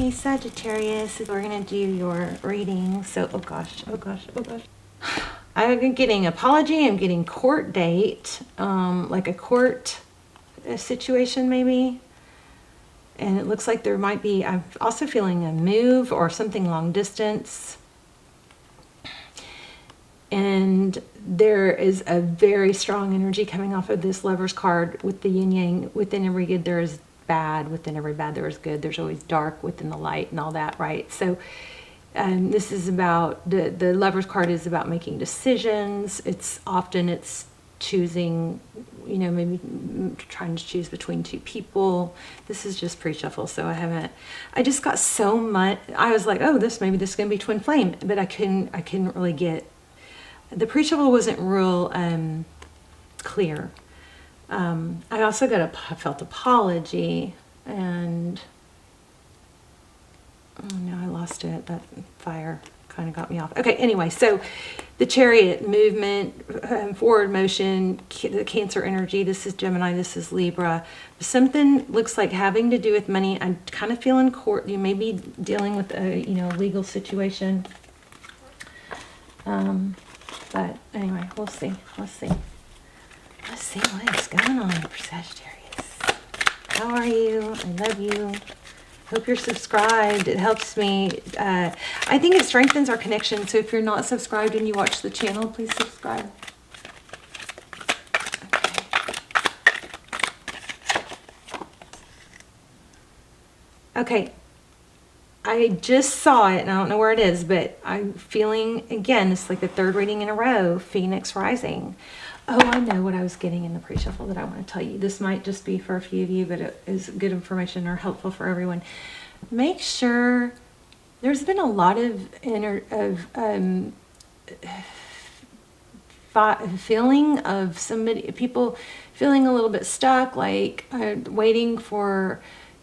Hey Sagittarius, we're going to do your reading. So, oh gosh. I'm getting apology, I'm getting court date, like a court situation maybe. And it looks like there might be, I'm also feeling a move or something long distance. And there is a very strong energy coming off of this Lover's card with the yin yang. Within every good there is bad, within every bad there is good. There's always dark within the light and all that, right? So this is about, the Lover's card is about making decisions. It's choosing, you know, maybe trying to choose between two people. This is just pre-shuffle, so I just got so much. I was like, oh, maybe this is gonna be twin flame, but I couldn't really get, the pre-shuffle wasn't real clear. I also felt apology, and oh no, I lost it. That fire kind of got me off. Okay, anyway, so the Chariot movement, forward motion, the Cancer energy. This is Gemini, this is Libra. Something looks like having to do with money. I'm kind of feeling court. You may be dealing with a legal situation. But anyway, we'll see. Let's see what is going on for Sagittarius. How are you? I love you. Hope you're subscribed. It helps me. I think it strengthens our connection. So if you're not subscribed and you watch the channel, please subscribe. Okay. I just saw it, and I don't know where it is, but I'm feeling, again, it's like the third reading in a row, Phoenix rising. Oh, I know what I was getting in the pre-shuffle that I want to tell you. This might just be for a few of you, but it is good information or helpful for everyone. Make sure, there's been a lot of feeling of people feeling a little bit stuck, like waiting for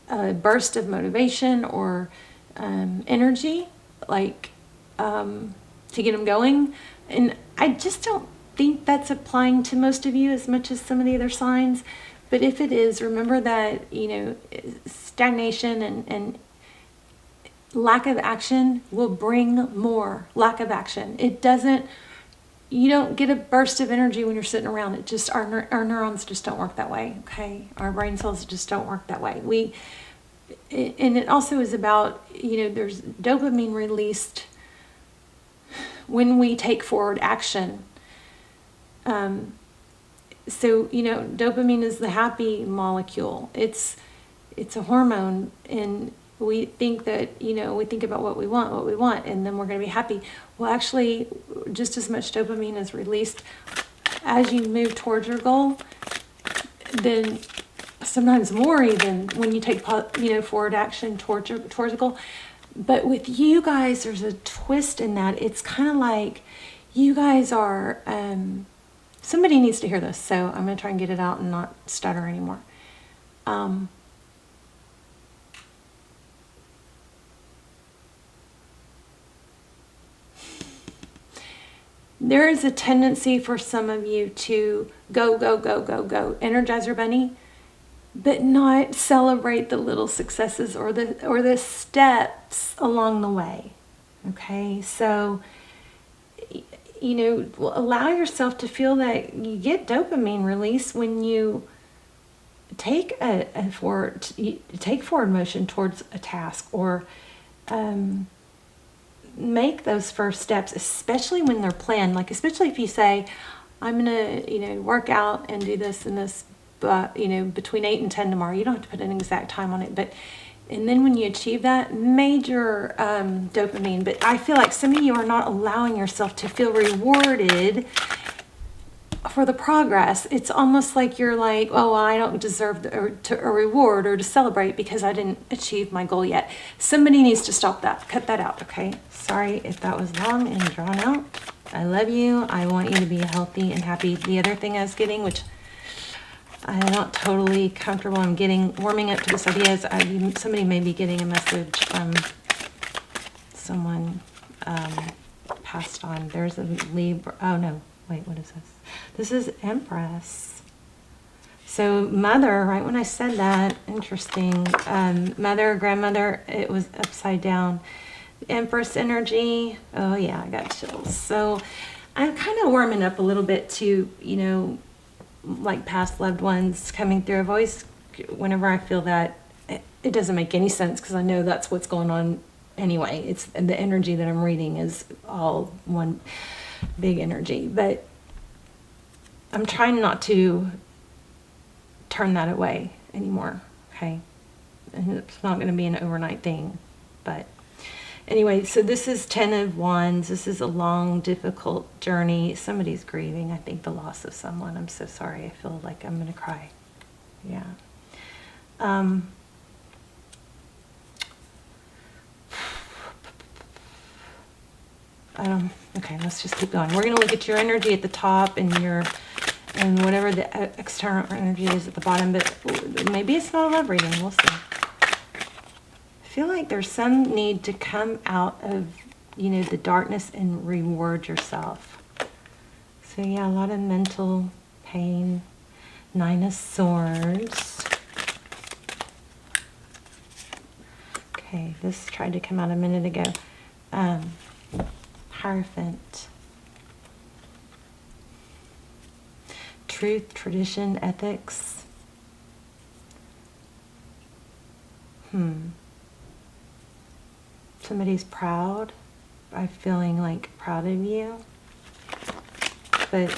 a burst of motivation or energy, like to get them going. And I just don't think that's applying to most of you as much as some of the other signs. But if it is, remember that, stagnation and lack of action will bring more lack of action. You don't get a burst of energy when you're sitting around. It just, our neurons just don't work that way, okay? Our brain cells just don't work that way. And it also is about, there's dopamine released when we take forward action. So, dopamine is the happy molecule. It's a hormone, and we think that, we think about what we want, and then we're going to be happy. Well, actually, just as much dopamine is released as you move towards your goal, then sometimes more even when you take, forward action towards the goal. But with you guys, there's a twist in that. It's kind of like you guys are, somebody needs to hear this, so I'm going to try and get it out and not stutter anymore. There is a tendency for some of you to go, Energizer Bunny, but not celebrate the little successes or the steps along the way. Okay, so allow yourself to feel that you get dopamine release when you take forward motion towards a task, or make those first steps, especially when they're planned. Like, especially if you say, I'm gonna work out and do this and this, but between 8 and 10 tomorrow. You don't have to put an exact time on it, and then when you achieve that, major dopamine. But I feel like some of you are not allowing yourself to feel rewarded for the progress. It's almost like you're like, oh, I don't deserve a reward or to celebrate because I didn't achieve my goal yet. Somebody needs to stop that. Cut that out, okay? Sorry if that was long and drawn out. I love you. I want you to be healthy and happy. The other thing I was getting, which I'm not totally comfortable, I'm warming up to this idea, is somebody may be getting a message from someone passed on. There's a Libra. Oh no, wait, what is this? This is Empress. So mother, right when I said that, interesting. Mother, grandmother, it was upside down. Empress energy. Oh yeah, I got chills. So I'm kind of warming up a little bit to, like past loved ones coming through. I've always, whenever I feel that, it doesn't make any sense because I know that's what's going on anyway. It's the energy that I'm reading is all one big energy, but I'm trying not to turn that away anymore. Okay. And it's not going to be an overnight thing, but anyway, so this is 10 of Wands. This is a long, difficult journey. Somebody's grieving, I think, the loss of someone. I'm so sorry. I feel like I'm going to cry. Yeah. Okay, let's just keep going. We're going to look at your energy at the top and whatever the external energy is at the bottom, but maybe it's not a love reading. We'll see. I feel like there's some need to come out of, the darkness and reward yourself. So yeah, a lot of mental pain. 9 of Swords. Okay, this tried to come out a minute ago. Hierophant. Truth, tradition, ethics. Somebody's proud. I'm feeling like proud of you. But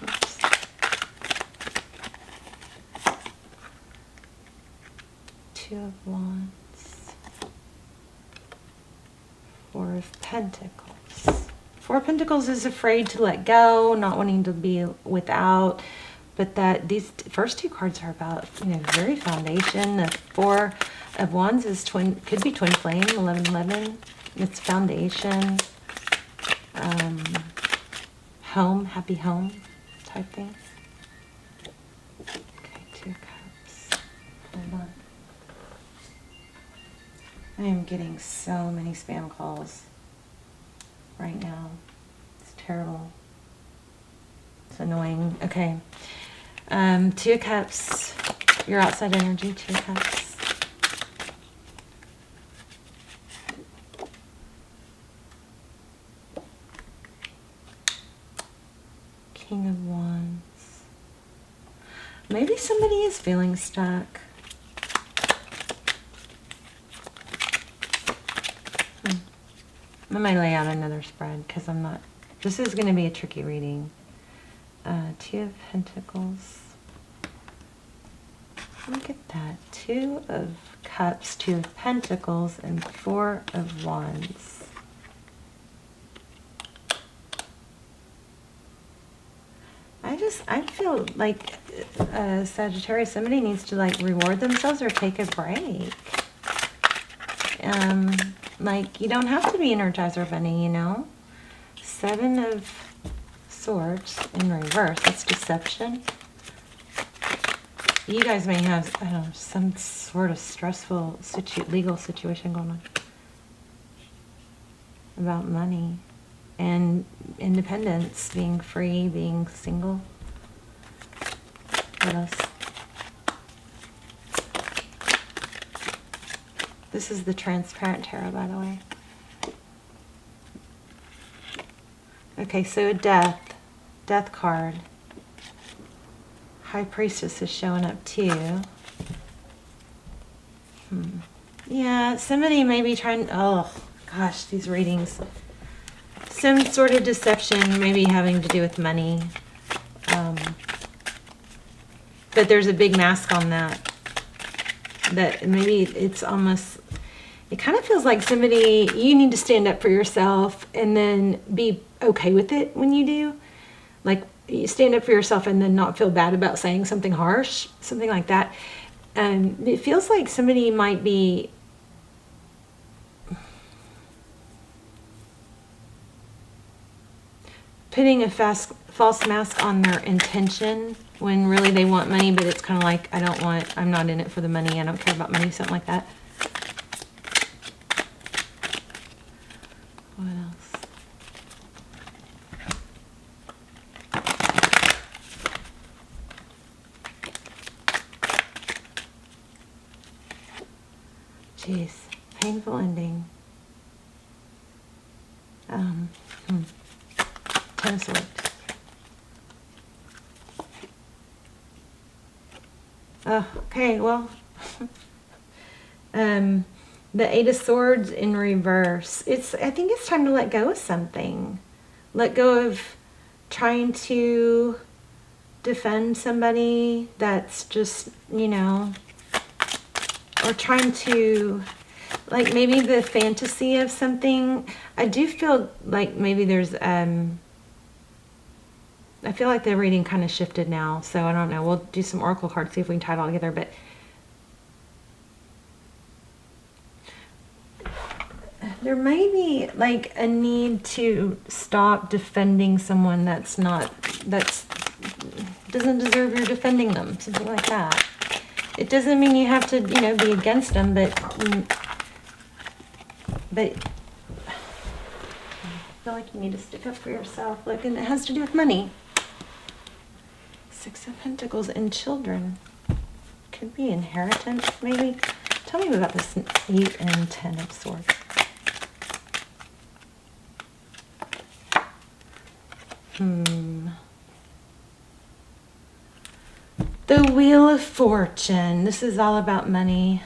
oops. Two of Wands. 4 of Pentacles. 4 of Pentacles is afraid to let go, not wanting to be without. But that these first 2 cards are about, very foundation. The 4 of Wands is could be twin flame, 1111. It's foundation, home, happy home type thing. Okay, 2 cups. Hold on. I am getting so many spam calls right now. It's terrible. It's annoying. Okay. 2 of Cups. Your outside energy, 2 of Cups. King of Wands. Maybe somebody is feeling stuck. I might lay out another spread because I'm not... This is going to be a tricky reading. 2 of Pentacles. Look at that. 2 of Cups, 2 of Pentacles, and 4 of Wands. I feel like Sagittarius, somebody needs to reward themselves or take a break. Like, you don't have to be Energizer Bunny, 7 of Swords in reverse. That's deception. You guys may have, I don't know, some sort of stressful legal situation going on about money and independence, being free, being single. What else? This is the transparent tarot, by the way. Okay, so death card. High Priestess is showing up too. Yeah, somebody may be trying, oh gosh, these readings. Some sort of deception, maybe having to do with money. But there's a big mask on that. That maybe it's almost, it kind of feels like somebody, you need to stand up for yourself and then be okay with it when you do. Like, you stand up for yourself and then not feel bad about saying something harsh, something like that. It feels like somebody might be putting a false mask on their intention when really they want money, but it's kind of like, I'm not in it for the money, I don't care about money, something like that. What else? Jeez, painful ending. Ten of Swords. Oh, okay, well, the Eight of Swords in reverse. I think it's time to let go of something. Let go of trying to defend somebody that's just, you know, or trying to, like, maybe the fantasy of something. I do feel like maybe there's, I feel like the reading kind of shifted now, so I don't know. We'll do some oracle cards, see if we can tie it all together, but there may be like a need to stop defending someone that's doesn't deserve your defending them, something like that. It doesn't mean you have to, you know, be against them, but I feel like you need to stick up for yourself. Look, and it has to do with money. Six of Pentacles and children. Could be inheritance, maybe. Tell me about this 8 and 10 of Swords. The Wheel of Fortune. This is all about money.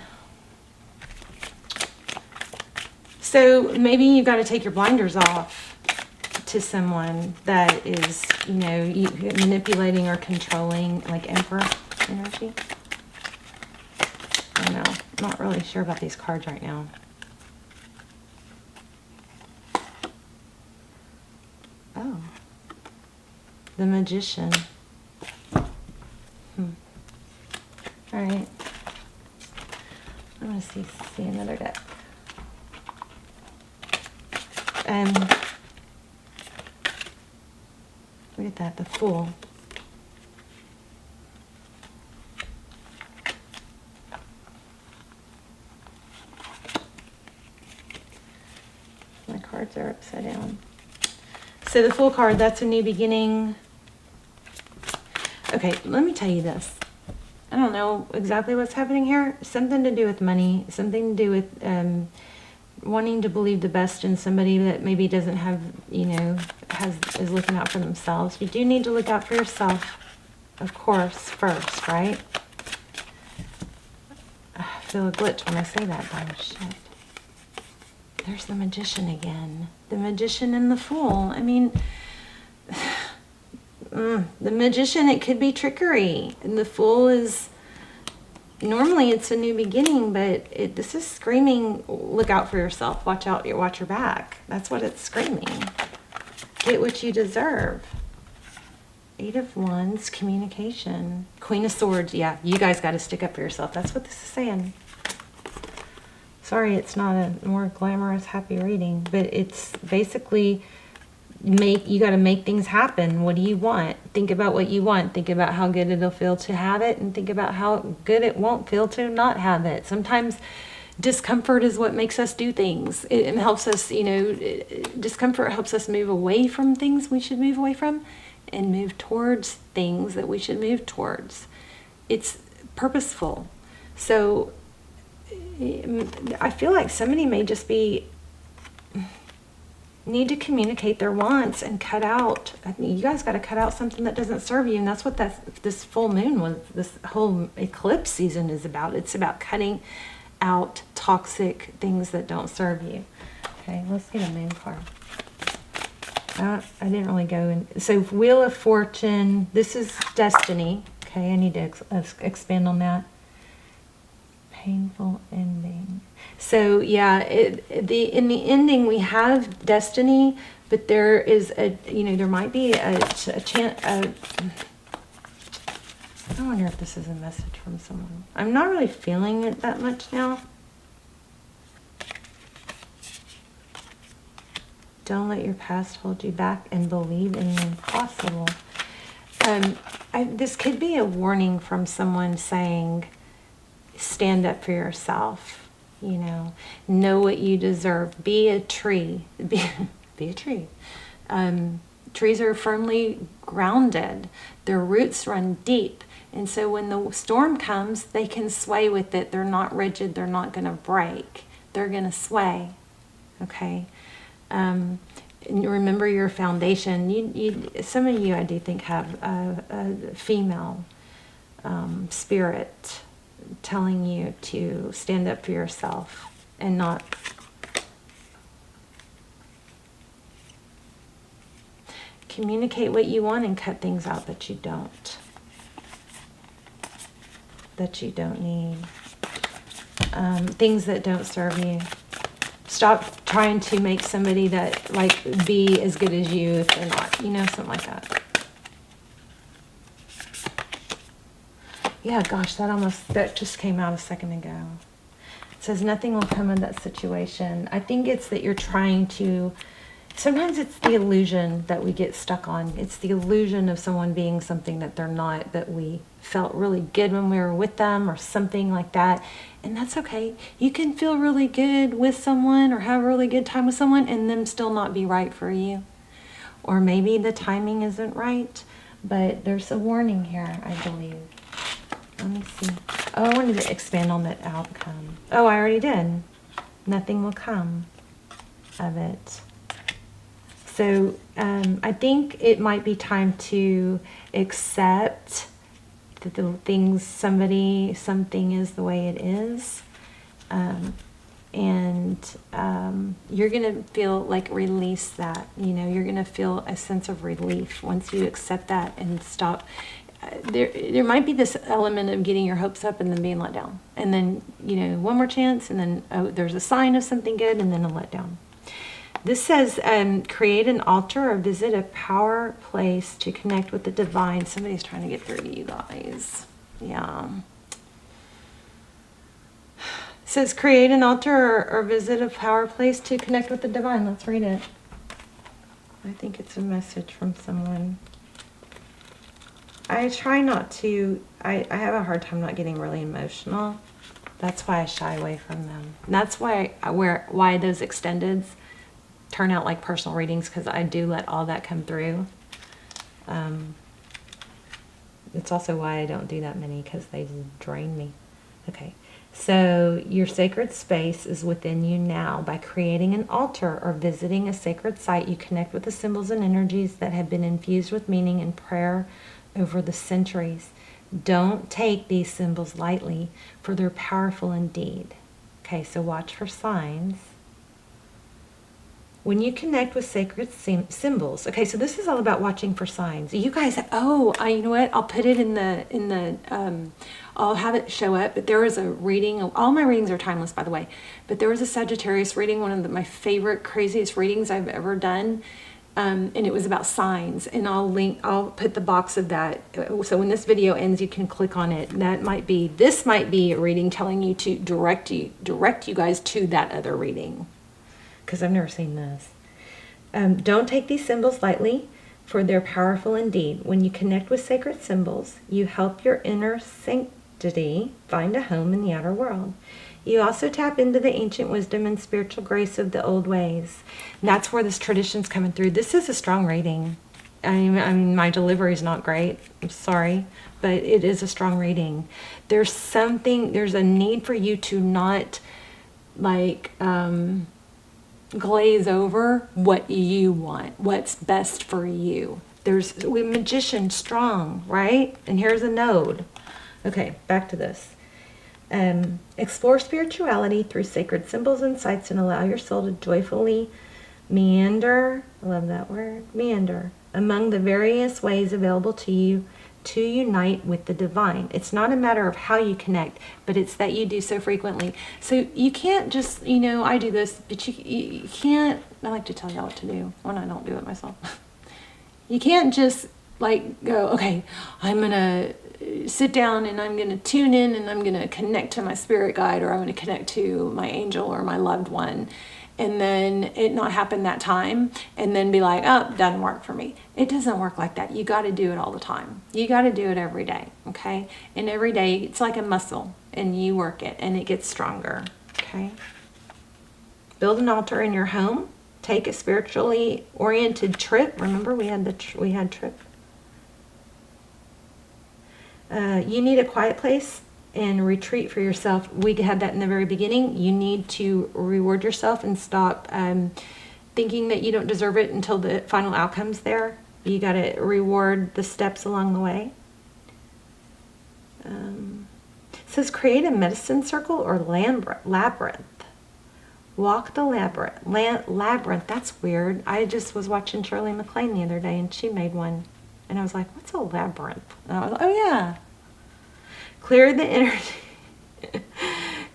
So maybe you got to take your blinders off to someone that is, you know, manipulating or controlling, like Emperor energy. I don't know. I'm not really sure about these cards right now. Oh. The Magician. All right. I'm going to see another deck. Look at that, the Fool. My cards are upside down. So the Fool card, that's a new beginning. Okay, let me tell you this. I don't know exactly what's happening here. Something to do with money, something to do with wanting to believe the best in somebody that maybe doesn't have, you know, is looking out for themselves. You do need to look out for yourself, of course, first, right? I feel a glitch when I say that, though. Shit. There's the Magician again. The Magician and the Fool. I mean, the Magician, it could be trickery. And the Fool is, normally it's a new beginning, but this is screaming, look out for yourself. Watch out, watch your back. That's what it's screaming. Get what you deserve. 8 of Wands, communication. Queen of Swords, yeah, you guys got to stick up for yourself. That's what this is saying. Sorry, it's not a more glamorous, happy reading, but it's basically you got to make things happen. What do you want? Think about what you want. Think about how good it'll feel to have it, and think about how good it won't feel to not have it. Sometimes discomfort is what makes us do things. It helps us, you know, discomfort helps us move away from things we should move away from and move towards things that we should move towards. It's purposeful. So I feel like somebody may just need to communicate their wants and cut out. I mean, you guys got to cut out something that doesn't serve you, and that's what this full moon was. This whole eclipse season is about. It's about cutting out toxic things that don't serve you. Okay, let's get a moon card. I didn't really go in. So Wheel of Fortune. This is destiny. Okay, I need to expand on that. Painful ending. So yeah, in the ending we have destiny, but there is there might be a chance. I wonder if this is a message from someone. I'm not really feeling it that much now. Don't let your past hold you back and believe in the impossible. This could be a warning from someone saying, stand up for yourself, know what you deserve. Be a tree. Be a tree. Trees are firmly grounded. Their roots run deep. And so when the storm comes, they can sway with it. They're not rigid. They're not going to break. They're going to sway. Okay? And remember your foundation. Some of you, I do think, have a female spirit telling you to stand up for yourself and not communicate what you want and cut things out that you don't need, things that don't serve you. Stop trying to make somebody that like be as good as you if they're not, something like that. Yeah, gosh, that just came out a second ago. It says nothing will come of that situation. I think it's that you're trying to, sometimes it's the illusion that we get stuck on. It's the illusion of someone being something that they're not, that we felt really good when we were with them or something like that. And that's okay. You can feel really good with someone or have a really good time with someone and them still not be right for you. Or maybe the timing isn't right, but there's a warning here, I believe. Let me see. Oh, I wanted to expand on that outcome. Oh, I already did. Nothing will come of it. So I think it might be time to accept that something is the way it is. And you're going to feel like release that. You're going to feel a sense of relief once you accept that and stop. There might be this element of getting your hopes up and then being let down. And then, one more chance, and then there's a sign of something good, and then a letdown. This says, create an altar or visit a power place to connect with the divine. Somebody's trying to get through to you guys. Yeah. It says, create an altar or visit a power place to connect with the divine. Let's read it. I think it's a message from someone. I try not to, I have a hard time not getting really emotional. That's why I shy away from them. And that's why those extendeds turn out like personal readings, because I do let all that come through. It's also why I don't do that many, because they drain me. Okay, so your sacred space is within you now. By creating an altar or visiting a sacred site, you connect with the symbols and energies that have been infused with meaning and prayer over the centuries. Don't take these symbols lightly, for they're powerful indeed. Okay, so watch for signs. When you connect with sacred symbols, okay, so this is all about watching for signs. You guys, you know what? I'll put it in the I'll have it show up. But there was a reading. All my readings are timeless, by the way. But there was a Sagittarius reading, one of my favorite, craziest readings I've ever done. And it was about signs, and I'll put the box of that. So when this video ends, you can click on it. This might be a reading telling you to direct you guys to that other reading, because I've never seen this. Don't take these symbols lightly, for they're powerful indeed. When you connect with sacred symbols, you help your inner sanctity find a home in the outer world. You also tap into the ancient wisdom and spiritual grace of the old ways. And that's where this tradition's coming through. This is a strong reading. I mean, my delivery is not great. I'm sorry, but it is a strong reading. There's a need for you to not glaze over what you want, what's best for you. There's magician strong, right? And here's a node. Okay, back to this. Explore spirituality through sacred symbols and sites, and allow your soul to joyfully meander, I love that word, meander, among the various ways available to you to unite with the divine. It's not a matter of how you connect, but it's that you do so frequently. So you can't just, I do this, but you can't, I like to tell y'all what to do when I don't do it myself. You can't just go, okay, I'm going to sit down and I'm going to tune in and I'm going to connect to my spirit guide, or I'm going to connect to my angel or my loved one, and then it not happen that time, and then be like, oh, it doesn't work for me. It doesn't work like that. You got to do it all the time. You got to do it every day, okay? And every day, it's like a muscle, and you work it, and it gets stronger, okay? Build an altar in your home. Take a spiritually oriented trip. Remember, we had trip. You need a quiet place and retreat for yourself. We had that in the very beginning. You need to reward yourself and stop thinking that you don't deserve it until the final outcome's there. You got to reward the steps along the way. It says create a medicine circle or labyrinth. Walk the labyrinth. Labyrinth, that's weird. I just was watching Shirley MacLaine the other day and she made one. And I was like, what's a labyrinth? And I was like, oh yeah. Clear the energy.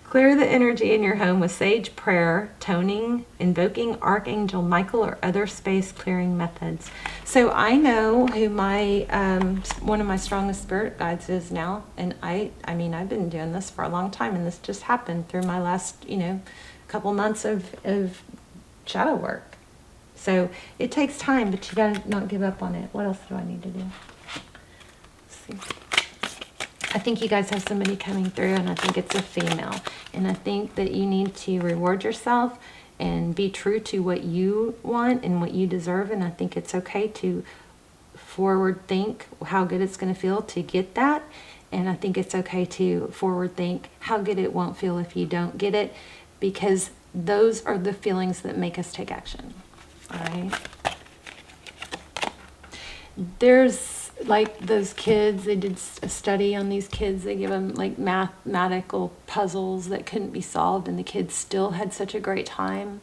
Clear the energy in your home with sage prayer, toning, invoking Archangel Michael or other space clearing methods. So I know who my one of my strongest spirit guides is now, and I mean I've been doing this for a long time, and this just happened through my last couple months of shadow work. So it takes time, but you gotta not give up on it. What else do I need to do? Let's see. I think you guys have somebody coming through, and I think it's a female. And I think that you need to reward yourself and be true to what you want and what you deserve. And I think it's okay to forward think how good it's going to feel to get that. And I think it's okay to forward think how good it won't feel if you don't get it, because those are the feelings that make us take action. All right. There's like those kids, they did a study on these kids. They give them like mathematical puzzles that couldn't be solved, and the kids still had such a great time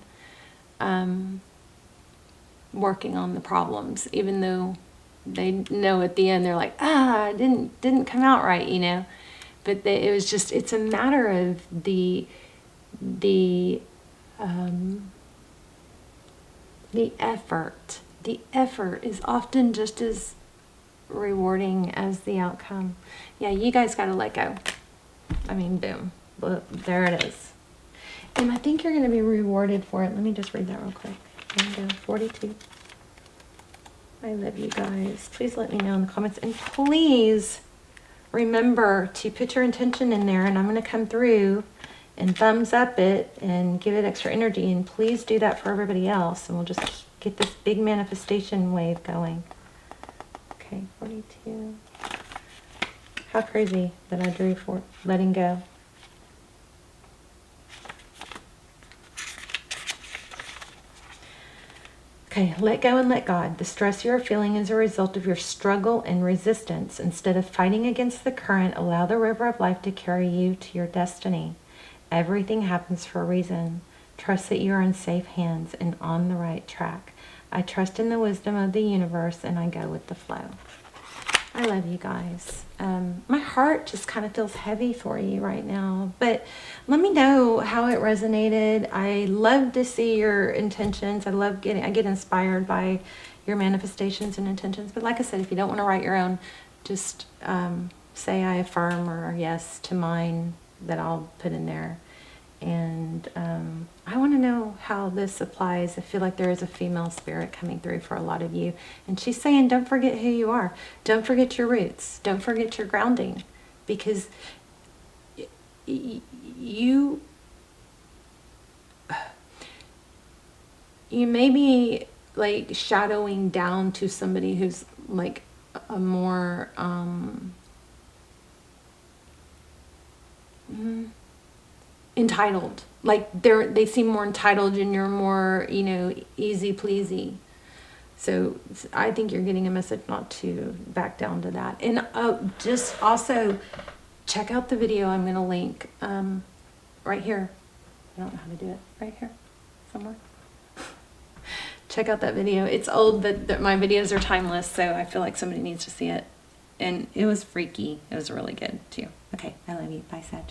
working on the problems, even though they know at the end they're like, it didn't come out right, But it was just, it's a matter of the effort. The effort is often just as rewarding as the outcome. Yeah, you guys got to let go. I mean, boom. There it is. And I think you're going to be rewarded for it. Let me just read that real quick. There you go. 42. I love you guys. Please let me know in the comments. And please remember to put your intention in there. And I'm going to come through and thumbs up it and give it extra energy. And please do that for everybody else. And we'll just get this big manifestation wave going. Okay, 42. How crazy that I drew for letting go. Okay, let go and let God. The stress you are feeling is a result of your struggle and resistance. Instead of fighting against the current, allow the river of life to carry you to your destiny. Everything happens for a reason. Trust that you are in safe hands and on the right track. I trust in the wisdom of the universe, and I go with the flow. I love you guys. My heart just kind of feels heavy for you right now, but let me know how it resonated. I love to see your intentions. I get inspired by your manifestations and intentions. But like I said, if you don't want to write your own, just say I affirm or yes to mine that I'll put in there. And I want to know how this applies. I feel like there is a female spirit coming through for a lot of you. And she's saying, don't forget who you are. Don't forget your roots. Don't forget your grounding. Because you may be like shadowing down to somebody who's like a more entitled. Like they seem more entitled, and you're more, easy pleasy. So I think you're getting a message not to back down to that. And just also check out the video I'm going to link right here. I don't know how to do it. Right here somewhere. Check out that video. It's old, but my videos are timeless, so I feel like somebody needs to see it. And it was freaky. It was really good too. Okay, I love you. Bye, Sag.